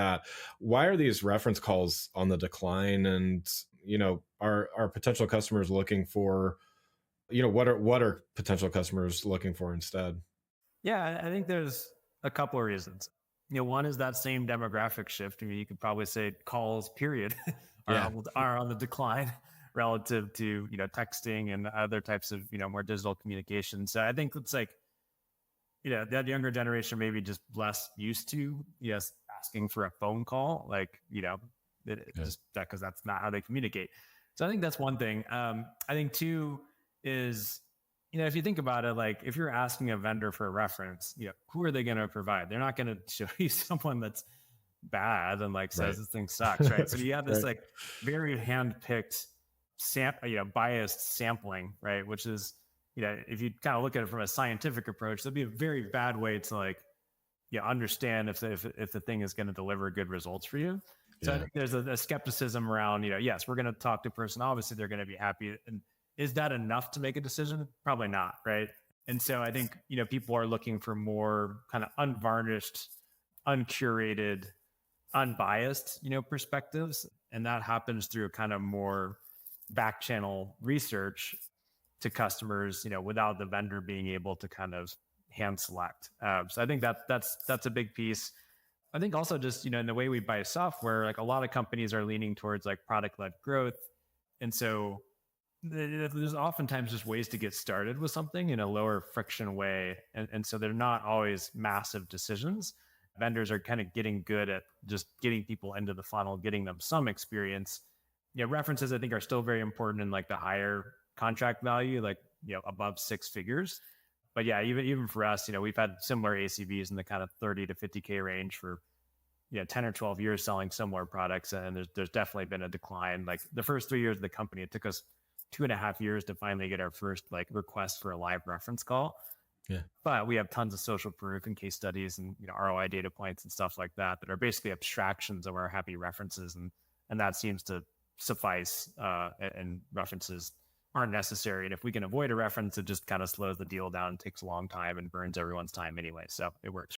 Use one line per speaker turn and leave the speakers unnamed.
that. Why are these reference calls on the decline? And, are potential customers looking for, what are potential customers looking for instead?
Yeah, I think there's a couple of reasons. One is that same demographic shift. I mean, you could probably say calls, period,
Yeah.
are on the decline relative to texting and other types of more digital communication. So I think it's like that younger generation maybe just less used to asking for a phone call, like
Yeah.
just that because that's not how they communicate. So I think that's one thing. I think two is if you think about it, like if you're asking a vendor for a reference, who are they going to provide? They're not going to show you someone that's bad and like says
Right.
this thing sucks, right? So you have this
Right.
like very hand-picked biased sampling, right? Which is, if you kind of look at it from a scientific approach, that'd be a very bad way to like, understand if the thing is going to deliver good results for you. So I
Yeah.
think there's a skepticism around, yes, we're going to talk to a person. Obviously, they're going to be happy. And is that enough to make a decision? Probably not, right? And so I think, people are looking for more kind of unvarnished, uncurated, unbiased, perspectives. And that happens through kind of more back channel research to customers, without the vendor being able to kind of hand select. So I think that's a big piece. I think also just, in the way we buy software, like a lot of companies are leaning towards like product-led growth. And so there's oftentimes just ways to get started with something in a lower friction way. And so they're not always massive decisions. Vendors are kind of getting good at just getting people into the funnel, getting them some experience. References I think are still very important in like the higher contract value, like, above six figures. But yeah, even for us, we've had similar ACVs in the kind of 30 to 50K range for 10 or 12 years selling similar products. And there's definitely been a decline. Like the first 3 years of the company, it took us 2.5 years to finally get our first like request for a live reference call.
Yeah.
But we have tons of social proof and case studies and ROI data points and stuff like that are basically abstractions of our happy references, and that seems to suffice. And references aren't necessary. And if we can avoid a reference, it just kind of slows the deal down, takes a long time, and burns everyone's time anyway. So it works.